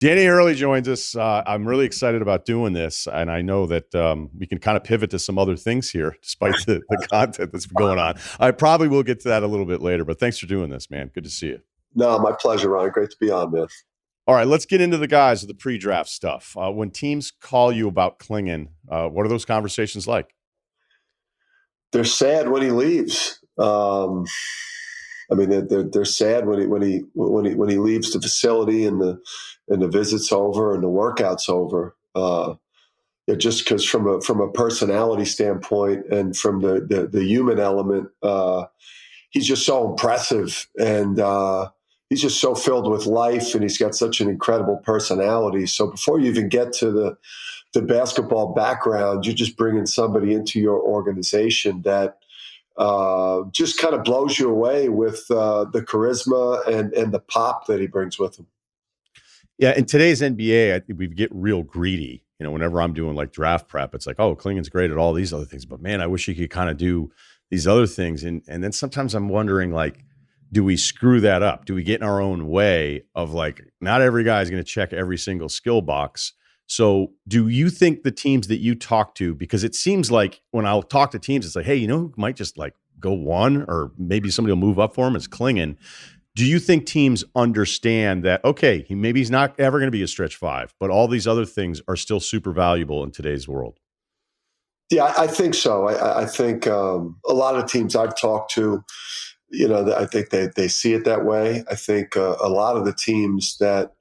Danny Hurley joins us. I'm really excited about doing this, and I know that we can kind of pivot to some other things here, despite the content that's going on. I probably will get to that a little bit later, but thanks for doing this, man. Good to see you. No, my pleasure, Ryan. Great to be on, man. All right, let's get into the guys of the pre-draft stuff. When teams call you about Clingan, what are those conversations like? They're sad when he leaves. I mean, they're sad when he leaves the facility and the visit's over and the workout's over. Just because from a personality standpoint and from the human element, he's just so impressive and he's just so filled with life and he's got such an incredible personality. So before you even get to the basketball background, you're just bringing somebody into your organization that just kind of blows you away with the charisma and the pop that he brings with him. Yeah, in today's NBA, I think we get real greedy. You know, whenever I'm doing like draft prep, it's like, oh, Clingan's great at all these other things, but man, I wish he could kind of do these other things. And then sometimes I'm wondering, like, do we screw that up? Do we get in our own way of like, not every guy is going to check every single skill box? So do you think the teams that you talk to, because it seems like when I'll talk to teams, it's like, hey, you know who might just like go one, or maybe somebody will move up for him is Clingan. Do you think teams understand that, okay, he's not ever going to be a stretch five, but all these other things are still super valuable in today's world? Yeah, I think so. I think a lot of teams I've talked to, you know, I think they see it that way. I think a lot of the teams that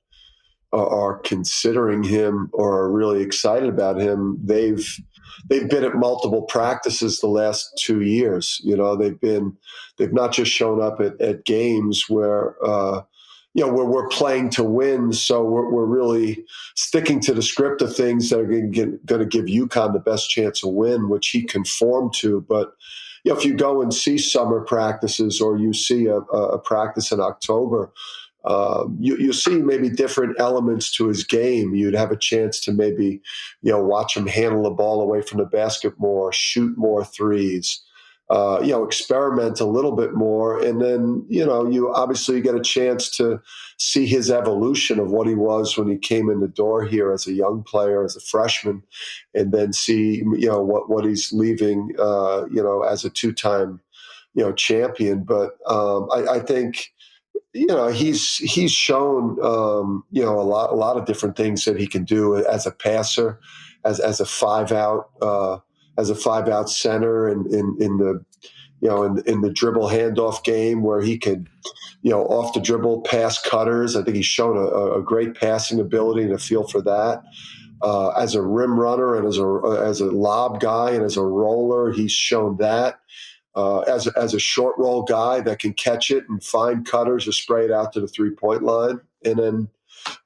are considering him or are really excited about him, they've been at multiple practices the last 2 years. You know, they've not just shown up at games where where we're playing to win. So we're really sticking to the script of things that are going to give UConn the best chance to win, which he conformed to. But if you go and see summer practices or you see a practice in October, you see maybe different elements to his game. You'd have a chance to maybe, watch him handle the ball away from the basket more, shoot more threes, experiment a little bit more. And then, you obviously get a chance to see his evolution of what he was when he came in the door here as a young player, as a freshman, and then see, what he's leaving, as a two-time, champion. But I think, he's shown a lot of different things that he can do as a passer, as a 5-out as a 5-out center, and in the dribble handoff game where he can off the dribble pass cutters. I think he's shown a great passing ability and a feel for that. As a rim runner and as a lob guy and as a roller, he's shown that. As a short roll guy that can catch it and find cutters or spray it out to the 3-point line. And then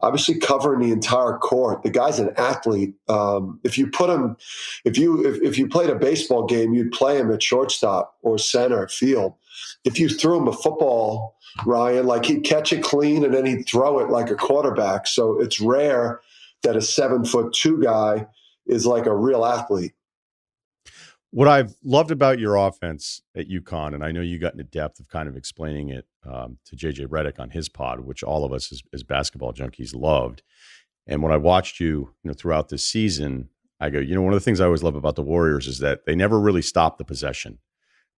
obviously covering the entire court. The guy's an athlete. If you put him, if you played a baseball game, you'd play him at shortstop or center field. If you threw him a football, Ryan, like he'd catch it clean and then he'd throw it like a quarterback. So it's rare that a 7'2" guy is like a real athlete. What I've loved about your offense at UConn, and I know you got into depth of kind of explaining it to JJ Redick on his pod, which all of us as basketball junkies loved. And when I watched you, throughout this season, I go, one of the things I always love about the Warriors is that they never really stop the possession.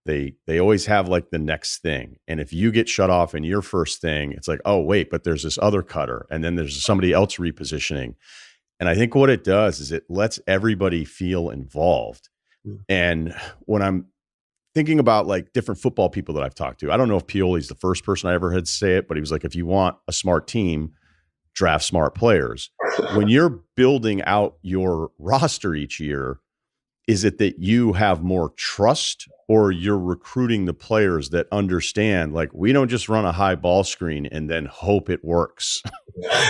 They always have like the next thing. And if you get shut off in your first thing, it's like, oh, wait, but there's this other cutter. And then there's somebody else repositioning. And I think what it does is it lets everybody feel involved. And when I'm thinking about like different football people that I've talked to, I don't know if Pioli's the first person I ever heard say it, but he was like, if you want a smart team, draft smart players. When you're building out your roster each year, is it that you have more trust, or you're recruiting the players that understand, like, we don't just run a high ball screen and then hope it works.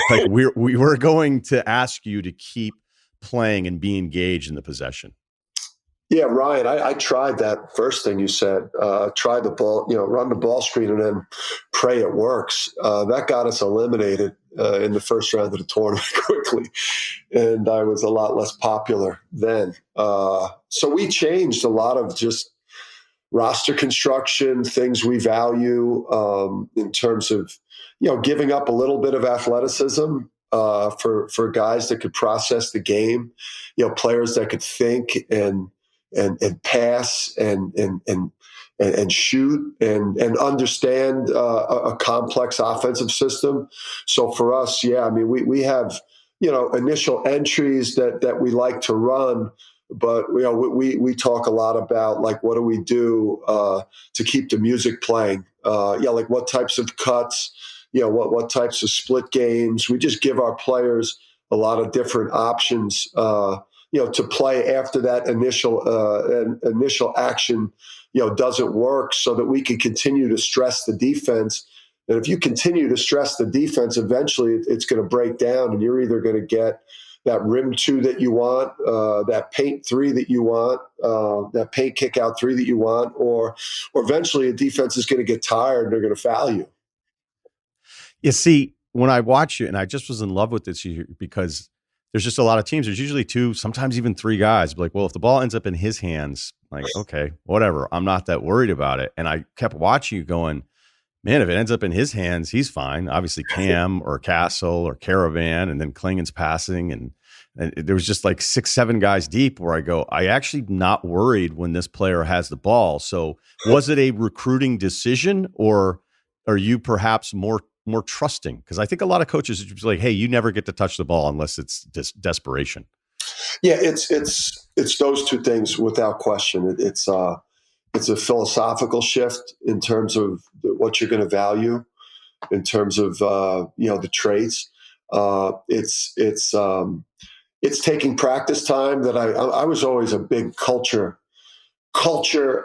Like we're going to ask you to keep playing and be engaged in the possession. Yeah, Ryan, I tried that first thing you said. Try the ball, run the ball screen and then pray it works. That got us eliminated in the first round of the tournament quickly, and I was a lot less popular then. So we changed a lot of just roster construction, things we value in terms of, giving up a little bit of athleticism for guys that could process the game, players that could think and pass and shoot and understand a complex offensive system. So for us, yeah, I mean, we have initial entries that we like to run, but we talk a lot about like what do we do to keep the music playing? Like what types of cuts, what types of split games. We just give our players a lot of different options, to play after that initial action, doesn't work, so that we can continue to stress the defense. And if you continue to stress the defense, eventually it's going to break down, and you're either going to get that rim two that you want, that paint three that you want, that paint kick out three that you want, or eventually a defense is going to get tired and they're going to foul you. You see, when I watch you, and I just was in love with this year because there's just a lot of teams. There's usually two, sometimes even three guys. But like, well, if the ball ends up in his hands, like, okay, whatever. I'm not that worried about it. And I kept watching you going, man, if it ends up in his hands, he's fine. Obviously, Cam or Castle or Caravan, and then Clingan's passing. And there was just like 6-7 guys deep where I go, I actually not worried when this player has the ball. So was it a recruiting decision, or are you perhaps more trusting? Because I think a lot of coaches are just like, hey, you never get to touch the ball unless it's desperation. Yeah, it's those two things without question. It's a philosophical shift in terms of what you're going to value, in terms of the traits. It's taking practice time. That I was always a big culture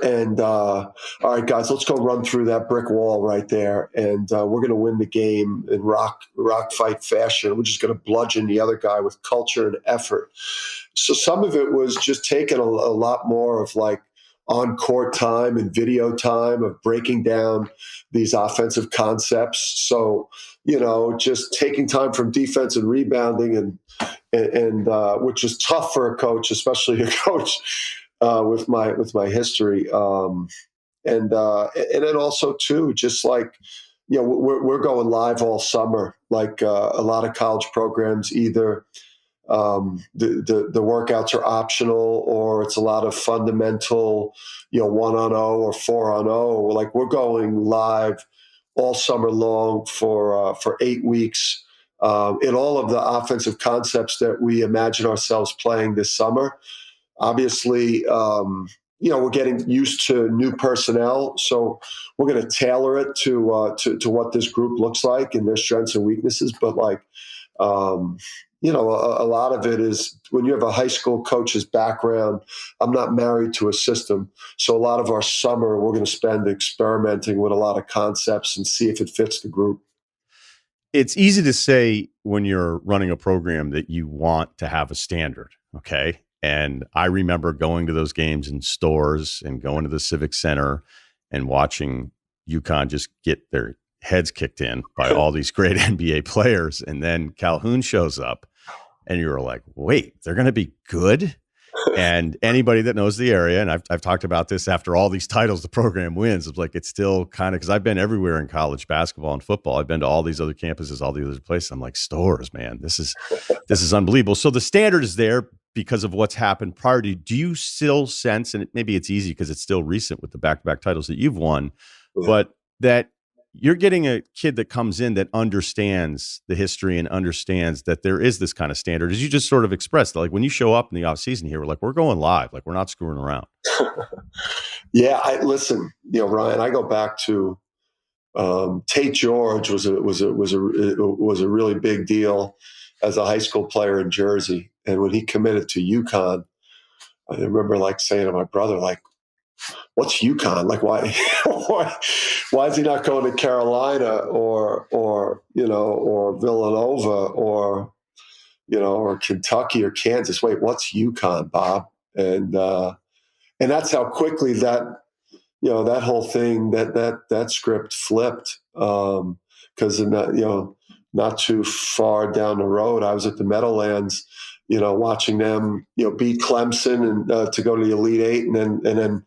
and all right, guys, let's go run through that brick wall right there, and we're going to win the game in rock fight fashion. We're just going to bludgeon the other guy with culture and effort. So some of it was just taking a lot more of like on court time and video time of breaking down these offensive concepts. So just taking time from defense and rebounding, and which is tough for a coach, especially a coach with my history, and then also too, just like we're going live all summer. Like a lot of college programs, either the workouts are optional, or it's a lot of fundamental, 1-on-0 or 4-on-0. Like we're going live all summer long for 8 weeks in all of the offensive concepts that we imagine ourselves playing this summer. Obviously, we're getting used to new personnel, so we're going to tailor it to what this group looks like and their strengths and weaknesses. But like, a lot of it is when you have a high school coach's background. I'm not married to a system, so a lot of our summer we're going to spend experimenting with a lot of concepts and see if it fits the group. It's easy to say when you're running a program that you want to have a standard, okay? And I remember going to those games in stores and going to the Civic Center and watching UConn just get their heads kicked in by all these great NBA players. And then Calhoun shows up and you're like, wait, they're going to be good? And anybody that knows the area, and I've talked about this after all these titles the program wins, it's like it's still kind of, because I've been everywhere in college basketball and football. I've been to all these other campuses, all the other places. I'm like, stores, man, this is unbelievable. So the standard is there because of what's happened prior to. Do you still sense, and maybe it's easy because it's still recent with the back-to-back titles that you've won, but that you're getting a kid that comes in that understands the history and understands that there is this kind of standard, as you just sort of expressed, like when you show up in the off season here, we're like, we're going live, like we're not screwing around. Yeah. Listen, Ryan, I go back to, Tate George was a really big deal as a high school player in Jersey. And when he committed to UConn, I remember like saying to my brother, like, what's UConn? Like, why is he not going to Carolina or Villanova or Kentucky or Kansas? Wait, what's UConn, Bob? And that's how quickly that whole thing, that script flipped. Because not too far down the road, I was at the Meadowlands, watching them, beat Clemson and to go to the Elite Eight, and then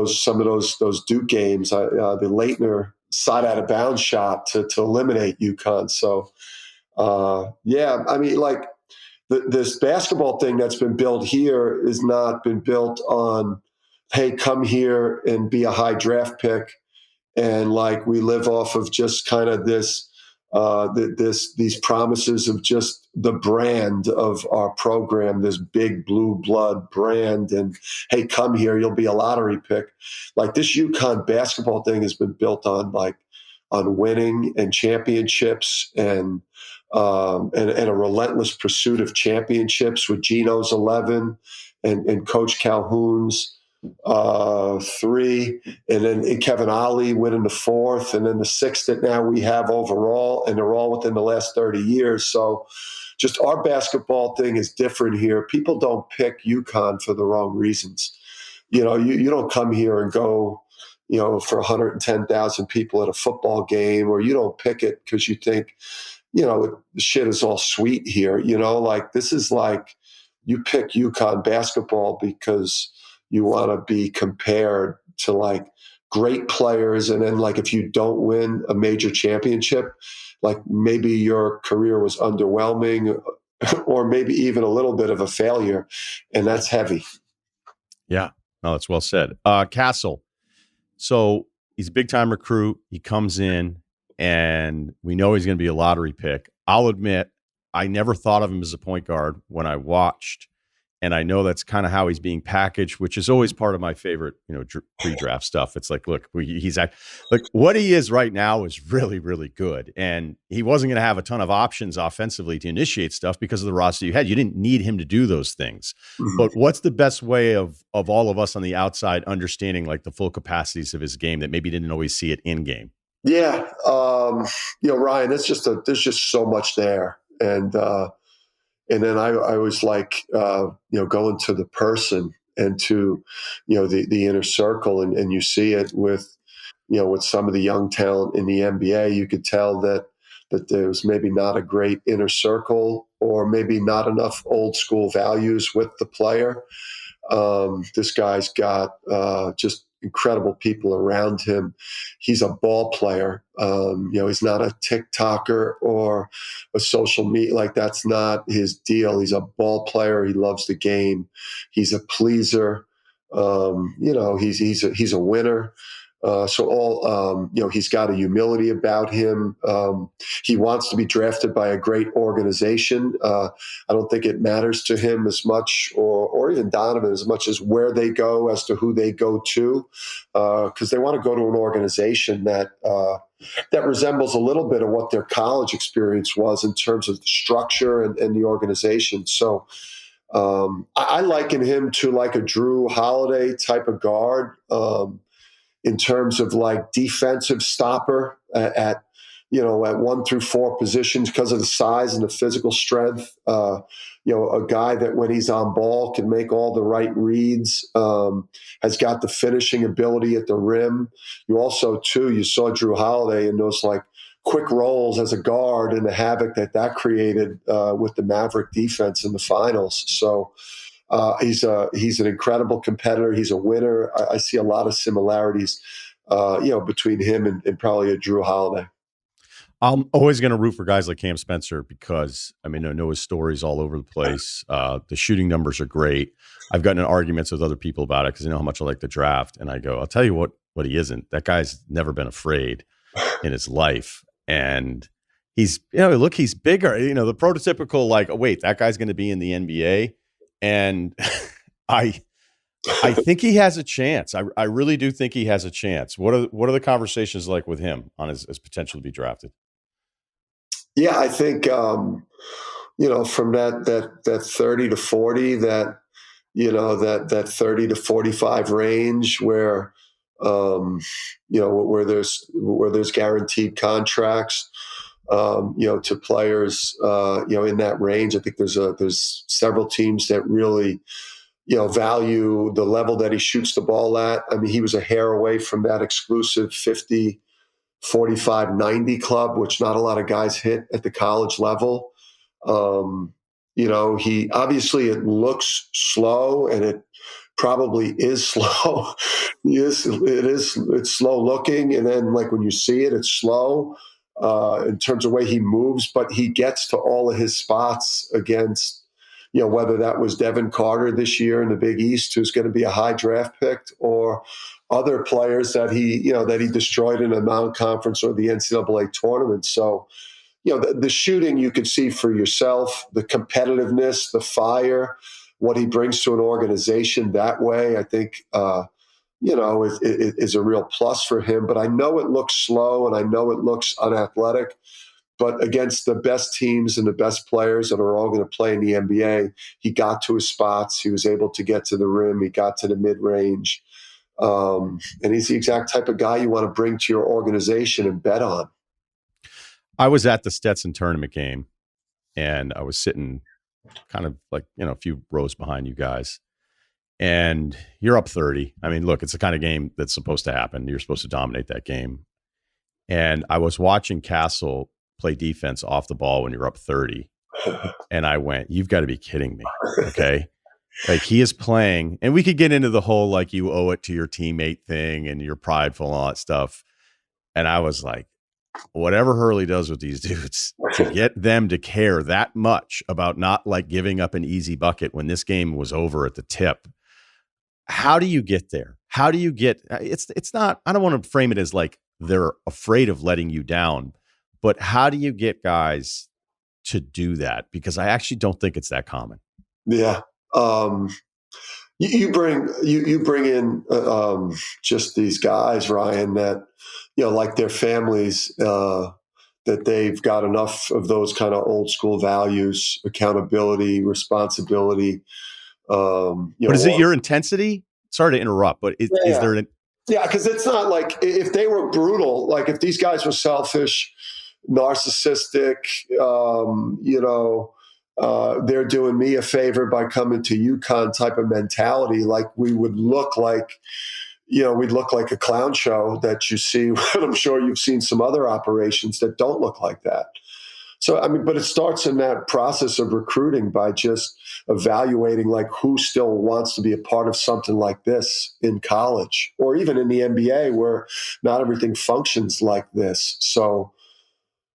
some of those Duke games, the Leitner side out of bounds shot to eliminate UConn. So Yeah, I mean, like this basketball thing that's been built here has not been built on, hey, come here and be a high draft pick, and like we live off of just kind of these promises of just the brand of our program, this big blue blood brand, and hey, come here, you'll be a lottery pick. Like this UConn basketball thing has been built on winning and championships and a relentless pursuit of championships with Gino's 11 and Coach Calhoun's 3, and then Kevin Ollie winning the 4th, and then the 6th that now we have overall, and they're all within the last 30 years. So just our basketball thing is different here. People don't pick UConn for the wrong reasons. You don't come here and go, for 110,000 people at a football game, or you don't pick it because you think, the shit is all sweet here. Like this is like you pick UConn basketball because you want to be compared to like great players. And then like if you don't win a major championship, like maybe your career was underwhelming or maybe even a little bit of a failure. And that's heavy. Yeah, no, that's well said. Castle. So he's a big time recruit. He comes in and we know he's going to be a lottery pick. I'll admit, I never thought of him as a point guard when I watched. And I know that's kind of how he's being packaged, which is always part of my favorite, pre-draft stuff. It's like, look, he's like what he is right now is really, really good. And he wasn't going to have a ton of options offensively to initiate stuff because of the roster you had. You didn't need him to do those things. Mm-hmm. But what's the best way of all of us on the outside understanding like the full capacities of his game that maybe didn't always see it in game? Yeah. Ryan, there's just so much there. And then I was like, going to the person and to, the inner circle, and you see it with some of the young talent in the NBA. You could tell that there's maybe not a great inner circle, or maybe not enough old school values with the player. This guy's got just incredible people around him. He's a ball player. He's not a TikToker or a social media. Like that's not his deal. He's a ball player. He loves the game. He's a pleaser. He's a winner. He's got a humility about him. He wants to be drafted by a great organization. I don't think it matters to him as much, or even Donovan, as much as where they go as to who they go to, because they want to go to an organization that resembles a little bit of what their college experience was in terms of the structure and the organization. So I liken him to like a Drew Holiday type of guard. In terms of like defensive stopper at 1 through 4 positions because of the size and the physical strength. A guy that when he's on ball can make all the right reads, has got the finishing ability at the rim. You also, too, you saw Drew Holiday in those like quick rolls as a guard and the havoc that created with the Maverick defense in the finals. So he's an incredible competitor. He's a winner. I see a lot of similarities, between him and probably a Drew Holiday. I'm always going to root for guys like Cam Spencer because, I know his stories all over the place. The shooting numbers are great. I've gotten in arguments with other people about it because I know how much I like the draft. And I go, I'll tell you what he isn't. That guy's never been afraid in his life. And he's, he's bigger. The prototypical like, oh, wait, that guy's going to be in the NBA. And I think he has a chance. I really do think he has a chance. What are the conversations like with him on his potential to be drafted? Yeah, I think from that 30 to 40, that 30 to 45 range where where there's guaranteed contracts. To players, in that range. I think there's several teams that really, value the level that he shoots the ball at. He was a hair away from that exclusive 50, 45, 90 club, which not a lot of guys hit at the college level. He obviously, it looks slow, and it probably is slow. It's slow looking. And then like when you see it, it's slow. in terms of the way he moves, but he gets to all of his spots against, whether that was Devin Carter this year in the Big East, who's going to be a high draft pick, or other players that he destroyed in a non-conference or the NCAA tournament. So, the shooting you could see for yourself, the competitiveness, the fire, what he brings to an organization that way, I think, is a real plus for him. But I know it looks slow and I know it looks unathletic. But against the best teams and the best players that are all going to play in the NBA, he got to his spots. He was able to get to the rim. He got to the mid-range. And he's the exact type of guy you want to bring to your organization and bet on. I was at the Stetson tournament game, and I was sitting kind of like, a few rows behind you guys. And you're up 30. I mean, look, it's the kind of game that's supposed to happen. You're supposed to dominate that game. And I was watching Castle play defense off the ball when you're up 30. And I went, you've got to be kidding me. Okay. Like, he is playing, and we could get into the whole, like, you owe it to your teammate thing and you're prideful and all that stuff. And I was like, whatever Hurley does with these dudes to get them to care that much about not like giving up an easy bucket when this game was over at the tip. How do you get there? How do you get, it's not, I don't want to frame it as like they're afraid of letting you down, but how do you get guys to do that? Because I actually don't think it's that common. Yeah. You bring in just these guys, Ryan, that, like their families, that they've got enough of those kind of old school values, accountability, responsibility. But is it your intensity? Sorry to interrupt, but is there an... Yeah, because it's not like if they were brutal, like if these guys were selfish, narcissistic, they're doing me a favor by coming to UConn type of mentality, like we would look like, we'd look like a clown show that you see. I'm sure you've seen some other operations that don't look like that. So, I mean, but it starts in that process of recruiting by just evaluating like who still wants to be a part of something like this in college or even in the NBA where not everything functions like this. So,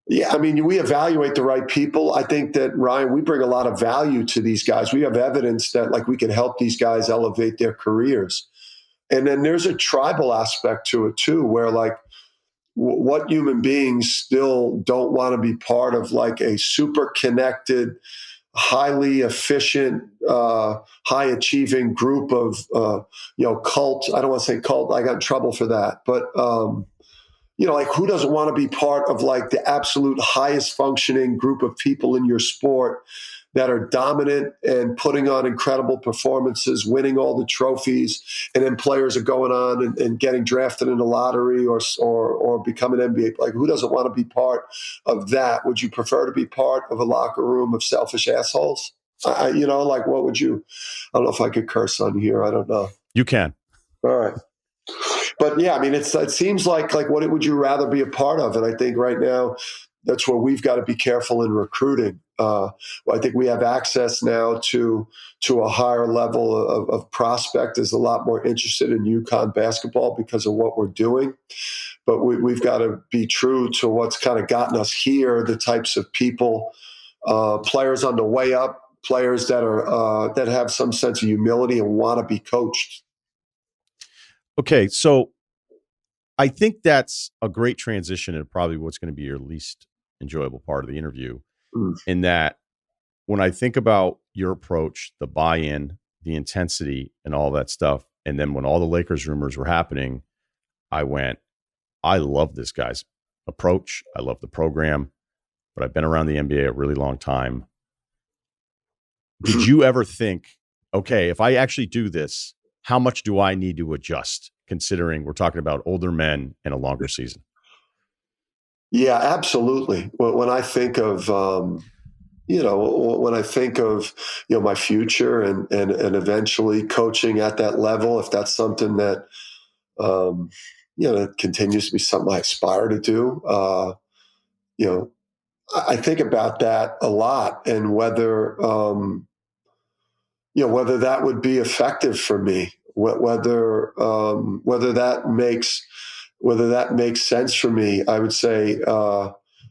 yeah, I mean, we evaluate the right people. I think that, Ryan, we bring a lot of value to these guys. We have evidence that like we can help these guys elevate their careers. And then there's a tribal aspect to it too, where like, what human beings still don't want to be part of like a super connected, highly efficient, high achieving group of, cult. I don't want to say cult. I got in trouble for that. But, like who doesn't want to be part of like the absolute highest functioning group of people in your sport that are dominant and putting on incredible performances, winning all the trophies, and then players are going on and getting drafted in the lottery or becoming NBA. Like, who doesn't want to be part of that? Would you prefer to be part of a locker room of selfish assholes? Like what would you? I don't know if I could curse on here. I don't know. You can. All right. But yeah, I mean, it seems like what would you rather be a part of? And I think right now, that's where we've got to be careful in recruiting. I think we have access now to a higher level of prospect is a lot more interested in UConn basketball because of what we're doing. But we've got to be true to what's kind of gotten us here, the types of people, players on the way up, players that are that have some sense of humility and want to be coached. Okay, so I think that's a great transition and probably what's going to be your least enjoyable part of the interview. In that, when I think about your approach, the buy-in, the intensity, and all that stuff, and then when all the Lakers rumors were happening, I went, I love this guy's approach. I love the program, but I've been around the NBA a really long time. Did you ever think, okay, if I actually do this, how much do I need to adjust, considering we're talking about older men and a longer season? Yeah, absolutely. When I think of, when I think of, my future and eventually coaching at that level, if that's something that, that continues to be something I aspire to do, I think about that a lot and whether that would be effective for me, whether that makes sense for me. I would say,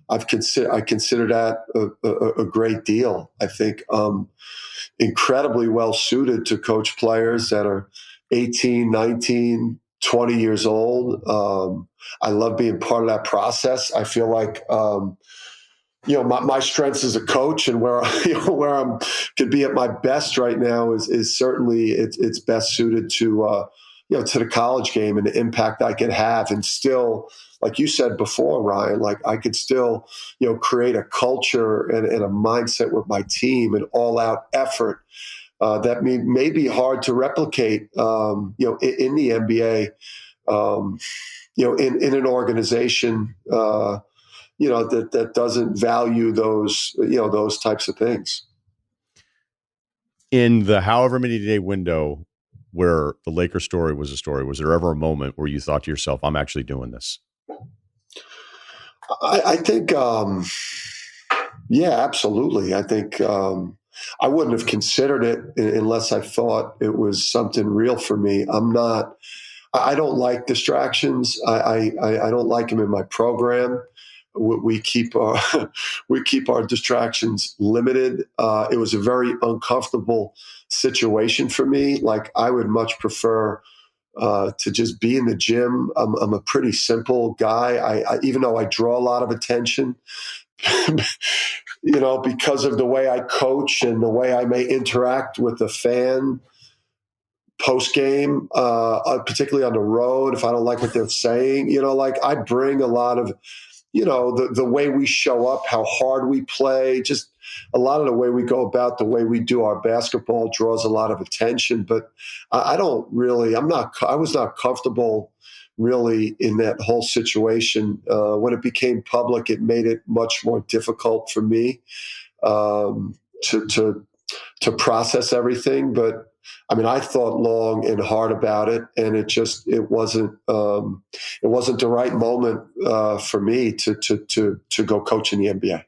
I consider that a great deal. I think incredibly well suited to coach players that are 18, 19, 20 years old. I love being part of that process. I feel like my strengths as a coach and where where I'm could be at my best right now is certainly it's best suited to to the college game and the impact I can have, and still, like you said before, Ryan, like I could still create a culture and a mindset with my team, and all out effort that may be hard to replicate in the NBA, in an organization that doesn't value those types of things. In the however many day window where the Lakers story was a story, was there ever a moment where you thought to yourself, I'm actually doing this? I think, yeah, absolutely. I think I wouldn't have considered it unless I thought it was something real for me. I don't like distractions. I don't like them in my program. We keep our distractions limited. It was a very uncomfortable situation for me. Like I would much prefer to just be in the gym. I'm a pretty simple guy. I even though I draw a lot of attention, because of the way I coach and the way I may interact with the fan post game, particularly on the road. If I don't like what they're saying, like I bring a lot of the way we show up, how hard we play, just a lot of the way we go about the way we do our basketball draws a lot of attention. But I was not comfortable really in that whole situation. When it became public, it made it much more difficult for me to process everything. But I mean, I thought long and hard about it, and it wasn't the right moment for me to go coach in the NBA.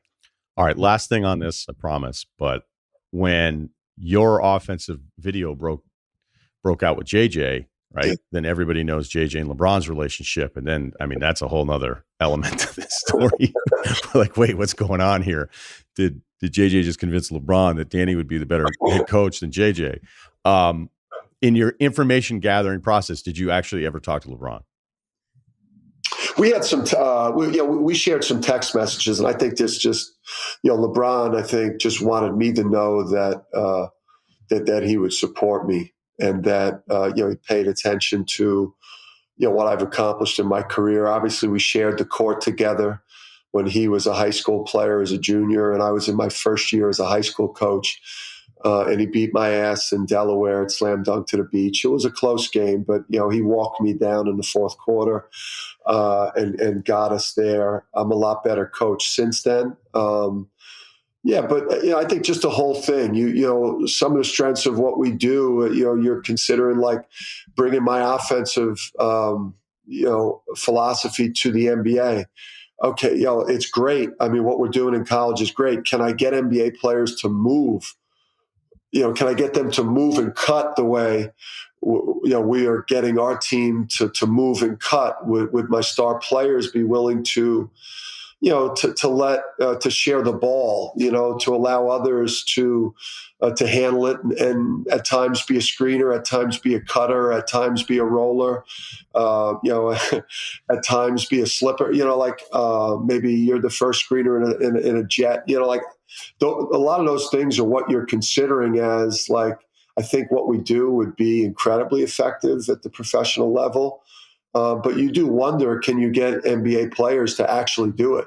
All right, last thing on this, I promise. But when your offensive video broke out with JJ, right? Yeah. Then everybody knows JJ and LeBron's relationship, and then I mean that's a whole nother element to this story. Like, wait, what's going on here? Did JJ just convince LeBron that Danny would be the better head coach than JJ? In your information gathering process, did you actually ever talk to LeBron? We had some, we shared some text messages, and I think this just, LeBron, I think just wanted me to know that that he would support me, and that he paid attention to what I've accomplished in my career. Obviously, we shared the court together when he was a high school player as a junior, and I was in my first year as a high school coach. And he beat my ass in Delaware at Slam Dunk to the Beach. It was a close game, but he walked me down in the fourth quarter and got us there. I'm a lot better coach since then. Yeah, but I think just the whole thing. Some of the strengths of what we do. You're considering like bringing my offensive philosophy to the NBA. Okay, it's great. I mean, what we're doing in college is great. Can I get NBA players to move? Can I get them to move and cut the way, we are getting our team to move and cut? Would my star players be willing to, to share the ball, to allow others to handle it, and at times be a screener, at times be a cutter, at times be a roller, at times be a slipper, maybe you're the first screener in a jet, a lot of those things are what you're considering as like, I think what we do would be incredibly effective at the professional level. But you do wonder, can you get NBA players to actually do it?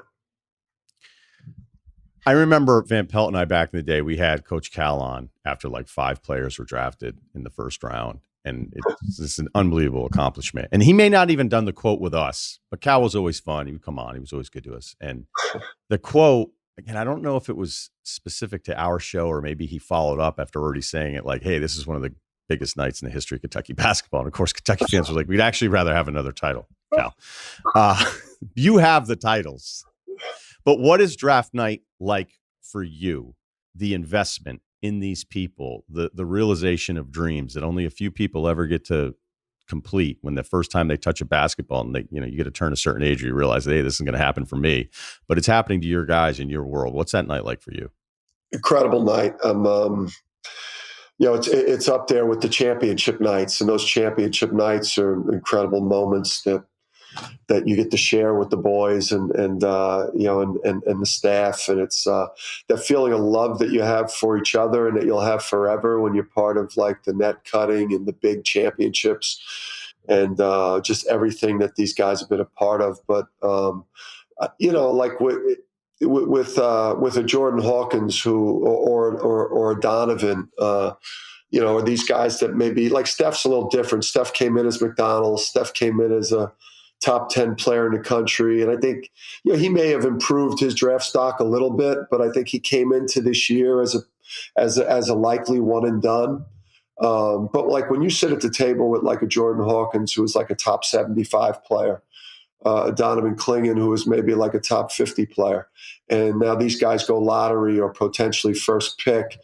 I remember Van Pelt and I back in the day, we had Coach Cal on after like 5 players were drafted in the first round. And it's an unbelievable accomplishment. And he may not even done the quote with us, but Cal was always fun. He would come on. He was always good to us. And the quote, again, I don't know if it was specific to our show or maybe he followed up after already saying it like, hey, this is one of the biggest nights in the history of Kentucky basketball. And of course, Kentucky fans were like, we'd actually rather have another title, Cal. You have the titles. But what is draft night like for you? The investment in these people, the realization of dreams that only a few people ever get to complete when the first time they touch a basketball and you get to turn a certain age, you realize, hey, this isn't going to happen for me, but it's happening to your guys in your world. What's that night like for you? Incredible night. It's up there with the championship nights, and those championship nights are incredible moments that you get to share with the boys and the staff. And it's that feeling of love that you have for each other and that you'll have forever when you're part of like the net cutting and the big championships and just everything that these guys have been a part of. But, like with a Jordan Hawkins or a Donovan, or these guys that maybe like Steph's a little different. Steph came in as McDonald's. Steph came in as a top 10 player in the country. And I think, he may have improved his draft stock a little bit, but I think he came into this year as a likely one and done. But like when you sit at the table with like a Jordan Hawkins, who was like a top 75 player, Donovan Clingan, who was maybe like a top 50 player, and now these guys go lottery or potentially first pick,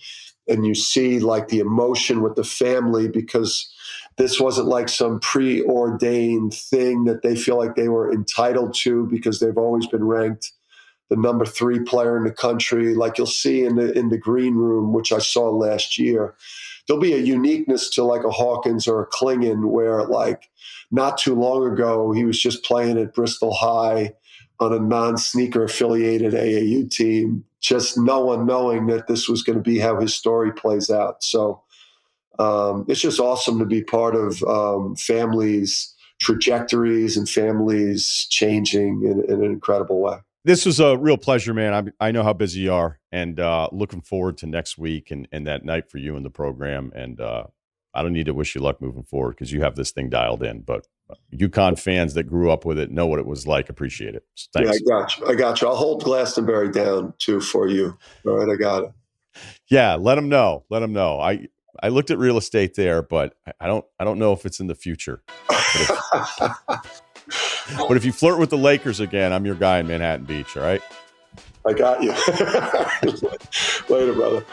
and you see like the emotion with the family because this wasn't like some preordained thing that they feel like they were entitled to because they've always been ranked the number 3 player in the country. Like you'll see in the green room, which I saw last year, there'll be a uniqueness to like a Hawkins or a Clingan where like not too long ago, he was just playing at Bristol High on a non-sneaker affiliated AAU team, just no one knowing that this was going to be how his story plays out. So it's just awesome to be part of families' trajectories and families changing in an incredible way. This was a real pleasure, man. I know how busy you are, and looking forward to next week and that night for you in the program. And I don't need to wish you luck moving forward because you have this thing dialed in. But UConn fans that grew up with it know what it was like. Appreciate it. So thanks. Yeah, I got you. I'll hold Glastonbury down too for you. All right, I got it. Yeah, let them know. I looked at real estate there, but I don't know if it's in the future. But if you flirt with the Lakers again, I'm your guy in Manhattan Beach. All right. I got you. Later, brother.